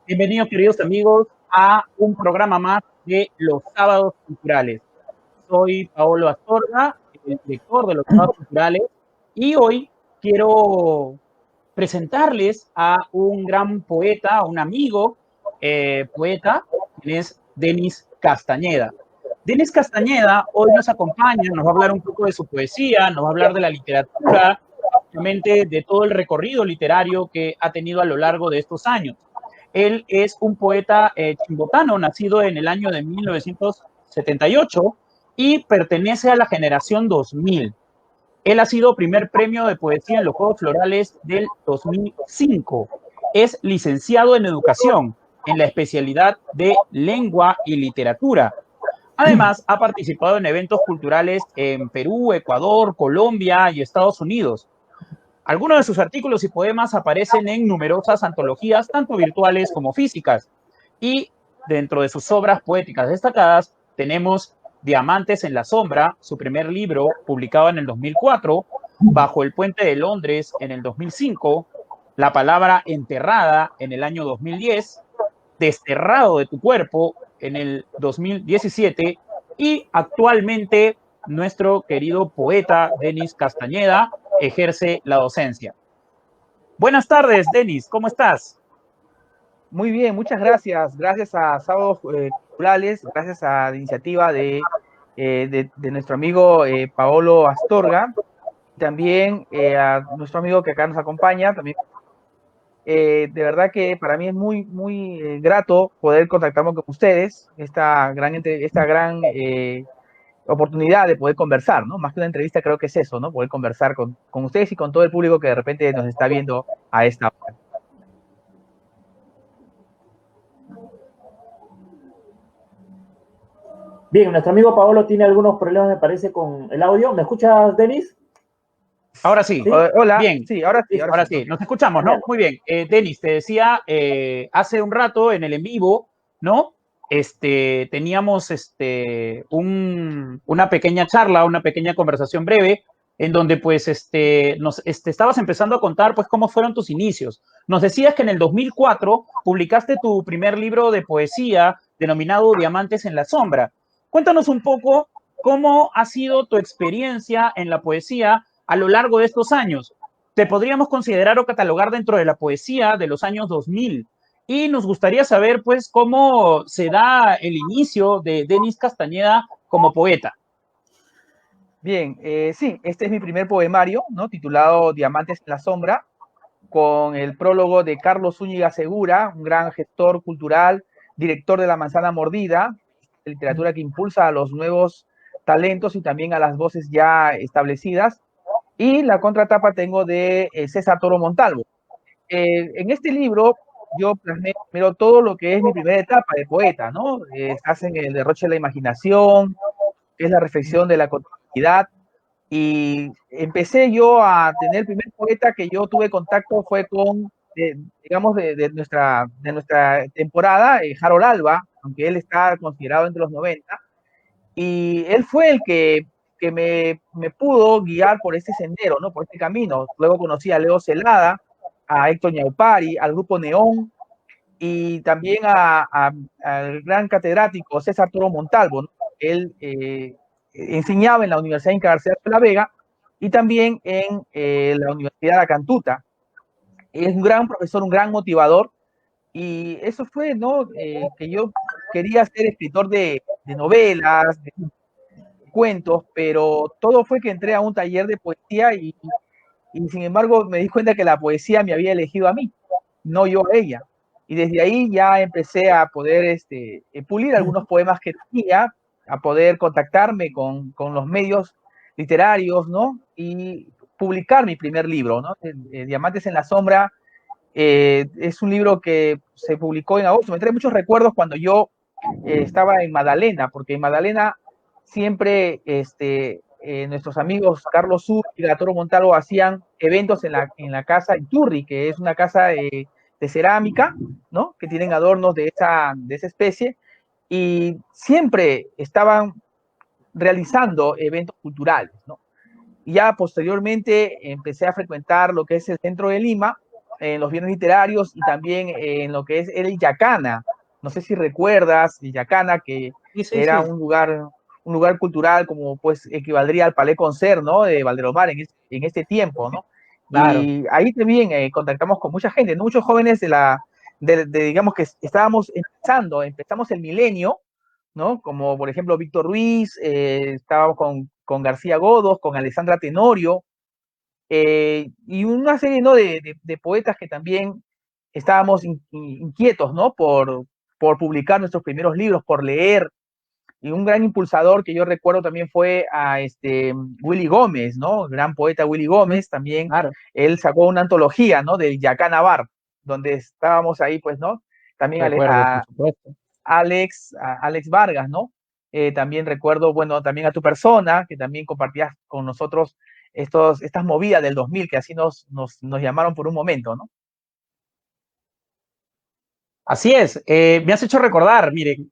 Bienvenidos, queridos amigos, a un programa más de los Sábados Culturales. Soy Paolo Astorga, el director de los Sábados Culturales, y hoy quiero presentarles a un gran poeta, un amigo poeta, quien es Denis Castañeda. Denis Castañeda hoy nos acompaña, nos va a hablar un poco de su poesía, nos va a hablar de la literatura, básicamente de todo el recorrido literario que ha tenido a lo largo de estos años. Él es un poeta chimbotano, nacido en el año de 1978 y pertenece a la generación 2000. Él ha sido primer premio de poesía en los Juegos Florales del 2005. Es licenciado en educación en la especialidad de lengua y literatura. Además, ha participado en eventos culturales en Perú, Ecuador, Colombia y Estados Unidos. Algunos de sus artículos y poemas aparecen en numerosas antologías, tanto virtuales como físicas. Y dentro de sus obras poéticas destacadas tenemos Diamantes en la Sombra, su primer libro publicado en el 2004, Bajo el Puente de Londres en el 2005, La Palabra Enterrada en el año 2010, Desterrado de tu Cuerpo en el 2017 y actualmente nuestro querido poeta Denis Castañeda ejerce la docencia. Buenas tardes, Denis, ¿cómo estás? Muy bien, muchas gracias. Gracias a Sábados Culturales, gracias a la iniciativa de nuestro amigo Paolo Astorga, también a nuestro amigo que acá nos acompaña. También, de verdad que para mí es muy grato poder contactarme con ustedes, esta gran oportunidad de poder conversar, ¿no? Más que una entrevista creo que es eso, ¿no? Poder conversar con ustedes y con todo el público que de repente nos está viendo a esta hora. Bien, nuestro amigo Paolo tiene algunos problemas, me parece, con el audio. ¿Me escuchas, Denis? Ahora sí. ¿Sí? Hola, Bien. sí, ahora sí, Ahora sí, nos escuchamos, ¿no? Genial. Muy bien. Denis, te decía, hace un rato en el en vivo, ¿no? Teníamos una pequeña charla, una pequeña conversación breve, en donde pues estabas empezando a contar pues cómo fueron tus inicios. Nos decías que en el 2004 publicaste tu primer libro de poesía denominado Diamantes en la Sombra. Cuéntanos un poco cómo ha sido tu experiencia en la poesía a lo largo de estos años. Te podríamos considerar o catalogar dentro de la poesía de los años 2000. Y nos gustaría saber, pues, cómo se da el inicio de Denis Castañeda como poeta. Bien, sí, este es mi primer poemario, ¿no? Titulado Diamantes en la Sombra, con el prólogo de Carlos Zúñiga Segura, un gran gestor cultural, director de La Manzana Mordida, literatura que impulsa a los nuevos talentos y también a las voces ya establecidas. Y la contratapa tengo de César Toro Montalvo. En este libro yo plasmé primero todo lo que es mi primera etapa de poeta, ¿no? Hacen el derroche de la imaginación, que es la reflexión de la cotidianidad, y empecé yo a tener el primer poeta que yo tuve contacto fue con, digamos, de nuestra temporada, Harold Alba, aunque él está considerado entre los 90, y él fue el que me pudo guiar por este sendero, ¿no? Por este camino. Luego conocí a Leo Celada, a Héctor Ñaupari, al grupo Neón, y también al gran catedrático César Toro Montalvo, ¿no? Él enseñaba en la Universidad Inca García de la Vega y también en la Universidad de Acantuta. Es un gran profesor, un gran motivador, y eso fue, ¿no? Que yo quería ser escritor de novelas, de cuentos, pero todo fue que entré a un taller de poesía y sin embargo me di cuenta que la poesía me había elegido a mí, no yo a ella. Y desde ahí ya empecé a poder pulir algunos poemas que tenía, a poder contactarme con los medios literarios, ¿no? Y publicar mi primer libro, ¿no? Diamantes en la Sombra es un libro que se publicó en agosto. Me trae muchos recuerdos cuando yo estaba en Magdalena, porque en Magdalena siempre nuestros amigos Carlos Sur y Gatoro Montalvo hacían eventos en la casa Iturri, que es una casa de cerámica, ¿no? Que tienen adornos de esa especie, y siempre estaban realizando eventos culturales, ¿no? Y ya posteriormente empecé a frecuentar lo que es el centro de Lima, En los viernes literarios y también en lo que es el Yacana. No sé si recuerdas el Yacana, que era un lugar cultural como pues equivaldría al Palais Concert, ¿no? De Valdelomar en este tiempo, ¿no? Claro. Y ahí también contactamos con mucha gente, muchos jóvenes digamos que empezamos el milenio, ¿no? Como por ejemplo Víctor Ruiz, estábamos con García Godos, con Alessandra Tenorio, y una serie, ¿no? de poetas que también estábamos inquietos, ¿no? Por publicar nuestros primeros libros, por leer. Y un gran impulsador que yo recuerdo también fue a Willy Gómez, ¿no? El gran poeta Willy Gómez también. Claro. Él sacó una antología, ¿no? Del Yacana Bar, donde estábamos ahí, pues, ¿no? También Recuerdo, por supuesto. a Alex Vargas, ¿no? También recuerdo, bueno, también a tu persona, que también compartías con nosotros estas movidas del 2000, que así nos llamaron por un momento, ¿no? Así es, me has hecho recordar, miren,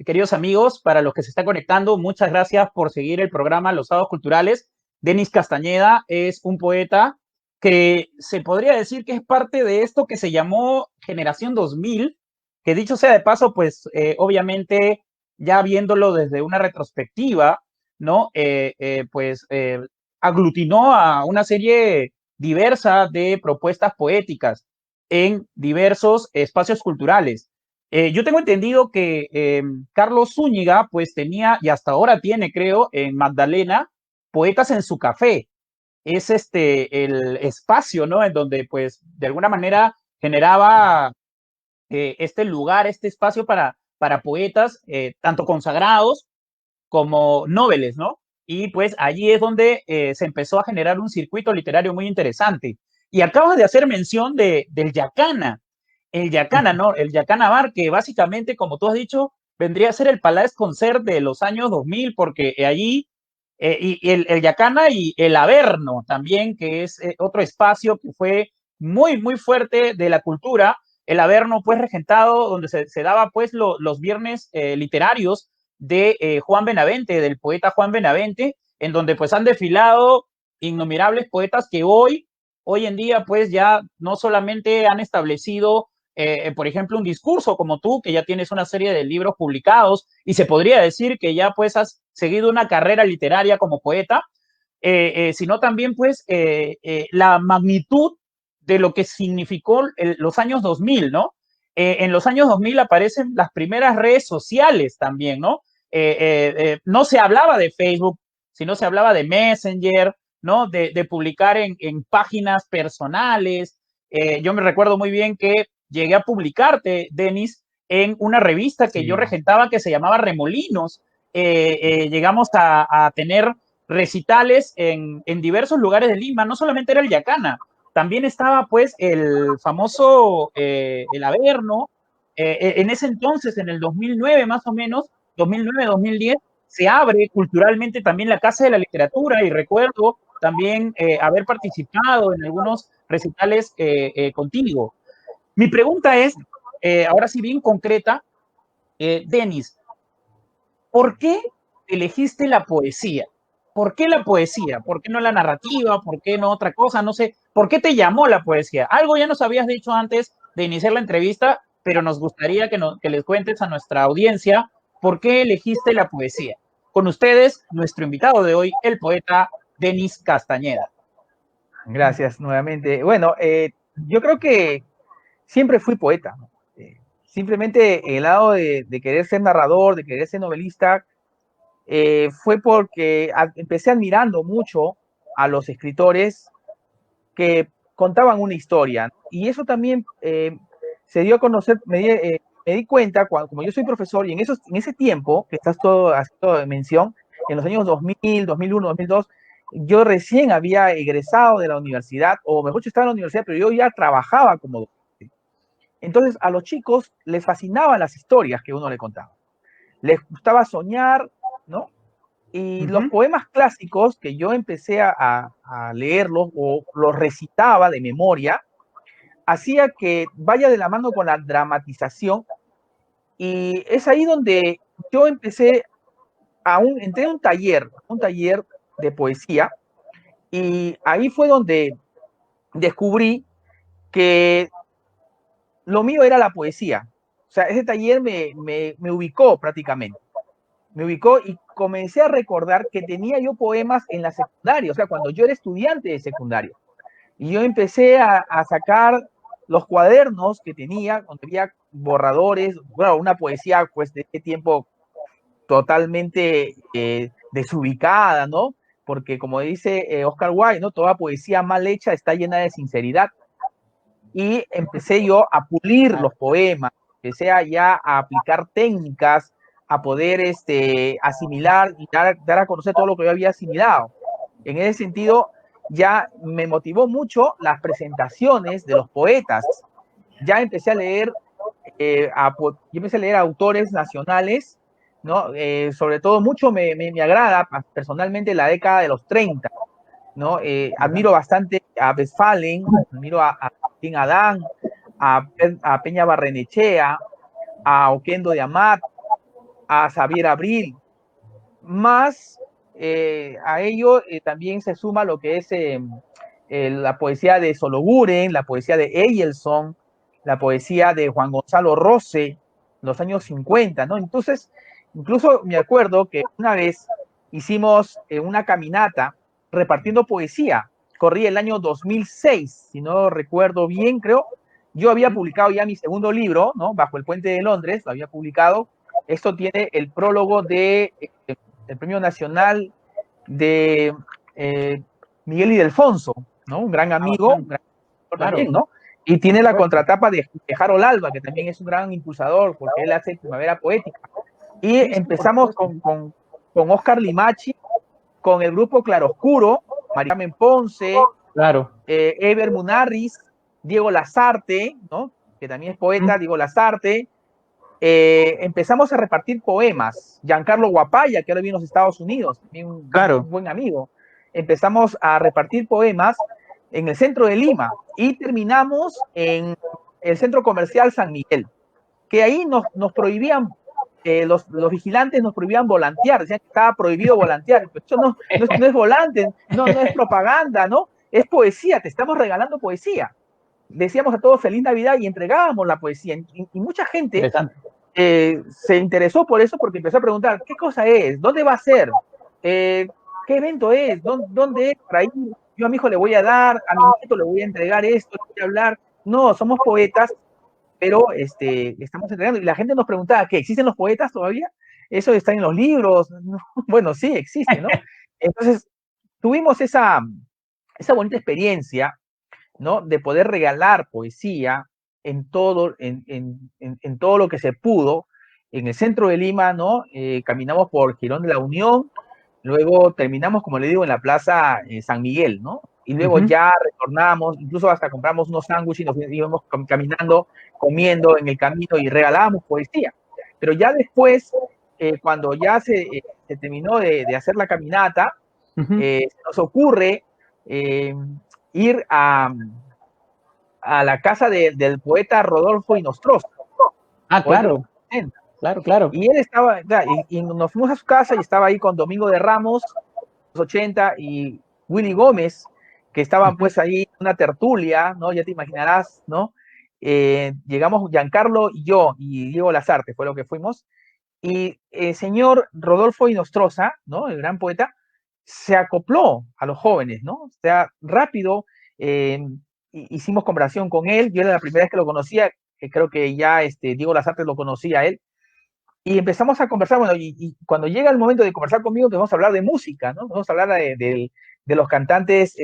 queridos amigos, para los que se están conectando, muchas gracias por seguir el programa Los Sábados Culturales. Denis Castañeda es un poeta que se podría decir que es parte de esto que se llamó Generación 2000, que dicho sea de paso, pues obviamente ya viéndolo desde una retrospectiva, ¿no? Aglutinó a una serie diversa de propuestas poéticas en diversos espacios culturales. Yo tengo entendido que Carlos Zúñiga, pues tenía, y hasta ahora tiene, creo, en Magdalena, Poetas en su Café. Es el espacio, ¿no? En donde, pues, de alguna manera generaba este lugar, este espacio para poetas, tanto consagrados como noveles, ¿no? Y pues allí es donde se empezó a generar un circuito literario muy interesante. Y acabas de hacer mención del Yacana, el Yacana, ¿no? El Yacana Bar, que básicamente, como tú has dicho, vendría a ser el Palais Concert de los años 2000, porque allí, y el Yacana y el Averno también, que es otro espacio que fue muy, muy fuerte de la cultura. El Averno, pues, regentado, donde se daba, pues, los viernes literarios de Juan Benavente, del poeta Juan Benavente, en donde, pues, han desfilado innumerables poetas que hoy en día, pues, ya no solamente han establecido por ejemplo, un discurso como tú, que ya tienes una serie de libros publicados y se podría decir que ya pues has seguido una carrera literaria como poeta, sino también pues la magnitud de lo que significó los años 2000, ¿no? En los años 2000 aparecen las primeras redes sociales también, ¿no? No se hablaba de Facebook, sino se hablaba de Messenger, ¿no? De publicar en páginas personales. Yo me recuerdo muy bien que llegué a publicarte, Denis, en una revista que yo regentaba que se llamaba Remolinos. Llegamos a tener recitales en diversos lugares de Lima, no solamente era el Yacana, también estaba pues el famoso el Averno, en ese entonces, en el 2009 más o menos, 2009-2010, se abre culturalmente también la Casa de la Literatura y recuerdo también haber participado en algunos recitales contigo. Mi pregunta es, ahora sí bien concreta, Denis, ¿por qué elegiste la poesía? ¿Por qué la poesía? ¿Por qué no la narrativa? ¿Por qué no otra cosa? No sé. ¿Por qué te llamó la poesía? Algo ya nos habías dicho antes de iniciar la entrevista, pero nos gustaría que les cuentes a nuestra audiencia por qué elegiste la poesía. Con ustedes, nuestro invitado de hoy, el poeta Denis Castañeda. Gracias nuevamente. Bueno, yo creo que siempre fui poeta, ¿no? Simplemente el lado de querer ser narrador, de querer ser novelista, fue porque empecé admirando mucho a los escritores que contaban una historia. Y eso también se dio a conocer, me di cuenta, como yo soy profesor, y en ese tiempo, que estás todo haciendo mención, en los años 2000, 2001, 2002, yo recién había egresado de la universidad, o mejor dicho, estaba en la universidad, pero yo ya trabajaba como docente. Entonces, a los chicos les fascinaban las historias que uno le contaba. Les gustaba soñar, ¿no? Y los poemas clásicos que yo empecé a leerlos o los recitaba de memoria, hacía que vaya de la mano con la dramatización. Y es ahí donde yo empecé entré a un taller de poesía, y ahí fue donde descubrí que lo mío era la poesía. O sea, ese taller me ubicó prácticamente. Me ubicó y comencé a recordar que tenía yo poemas en la secundaria, o sea, cuando yo era estudiante de secundaria. Y yo empecé a sacar los cuadernos que tenía, donde había borradores, bueno, una poesía pues de ese tiempo totalmente desubicada, ¿no? Porque como dice Oscar Wilde, ¿no? Toda poesía mal hecha está llena de sinceridad. Y empecé yo a pulir los poemas, empecé ya a aplicar técnicas, a poder asimilar y dar a conocer todo lo que yo había asimilado. En ese sentido, ya me motivó mucho las presentaciones de los poetas. Ya empecé a leer, yo empecé a leer autores nacionales, ¿no? Sobre todo mucho me agrada personalmente la década de los 30, ¿no? Admiro bastante a Westphalen, admiro a Martín Adán, a Peña Barrenechea, a Oquendo de Amat, a Xavier Abril, más a ello también se suma lo que es la poesía de Sologuren, la poesía de Eyelson, la poesía de Juan Gonzalo Rose, los años 50, ¿no? Entonces, incluso me acuerdo que una vez hicimos una caminata repartiendo poesía, corrí el año 2006, si no recuerdo bien, creo. Yo había publicado ya mi segundo libro, ¿no? Bajo el Puente de Londres, lo había publicado. Esto tiene el prólogo de el Premio Nacional de Miguel Ildefonso, ¿no? Un gran amigo, un gran también, ¿no? Y tiene la contratapa de Harold Alba, que también es un gran impulsador, porque él hace Primavera Poética. Y empezamos con Oscar Limachi, con el grupo Claroscuro, María Carmen Ponce, claro. Eber Munarriz, Diego Lazarte, ¿no? Que también es poeta, Diego Lazarte. Empezamos a repartir poemas. Giancarlo Guapaya, que ahora vive en los Estados Unidos, también un buen amigo. Empezamos a repartir poemas en el centro de Lima y terminamos en el centro comercial San Miguel, que ahí nos prohibían, los vigilantes nos prohibían volantear, decían que estaba prohibido volantear. Pero eso no es volante, no es propaganda, ¿no? Es poesía, te estamos regalando poesía. Decíamos a todos feliz Navidad y entregábamos la poesía. Y mucha gente se interesó por eso, porque empezó a preguntar, ¿qué cosa es? ¿Dónde va a ser? ¿Qué evento es? ¿Dónde es? Para ir, yo a mi hijo le voy a dar, a mi nieto le voy a entregar esto, le voy a hablar. No, somos poetas, pero estamos entregando. Y la gente nos preguntaba, ¿qué? ¿Existen los poetas todavía? ¿Eso está en los libros? Bueno, sí, existe, ¿no? Entonces, tuvimos esa bonita experiencia, ¿no? De poder regalar poesía en todo lo que se pudo. En el centro de Lima, ¿no? Caminamos por Girón de la Unión, luego terminamos, como le digo, en la Plaza San Miguel, ¿no? Y luego ya retornamos, incluso hasta compramos unos sándwiches y nos íbamos caminando, comiendo en el camino y regalábamos poesía. Pero ya después, cuando ya se terminó de hacer la caminata, se nos ocurre ir a la casa del poeta Rodolfo Inostroza. Claro. Claro. Y él estaba, y nos fuimos a su casa y estaba ahí con Domingo de Ramos, los 80, y Willy Gómez, que estaban pues ahí en una tertulia, ¿no? Ya te imaginarás, ¿no? Llegamos Giancarlo y yo, y Diego Lazarte, fue lo que fuimos, y el señor Rodolfo Inostroza, ¿no? El gran poeta, se acopló a los jóvenes, ¿no? O sea, rápido hicimos conversación con él. Yo era la primera vez que lo conocía, creo que ya Diego Lazarte lo conocía a él. Y empezamos a conversar, bueno, y cuando llega el momento de conversar conmigo, vamos a hablar de música, ¿no? Vamos a hablar de los cantantes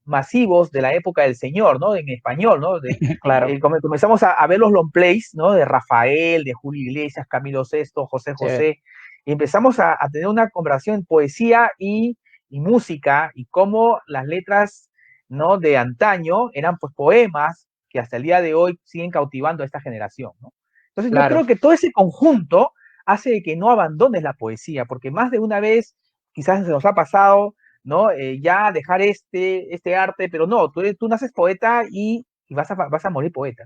masivos de la época del Señor, ¿no? En español, ¿no? Claro. Comenzamos a ver los long plays, ¿no? De Rafael, de Julio Iglesias, Camilo Sesto, José José, y empezamos a tener una conversación en poesía y música, y cómo las letras, ¿no? De antaño eran pues poemas que hasta el día de hoy siguen cautivando a esta generación, ¿no? Entonces yo creo que todo ese conjunto hace que no abandones la poesía, porque más de una vez quizás se nos ha pasado, ¿no? Ya dejar este arte, pero no, tú naces poeta y vas a morir poeta.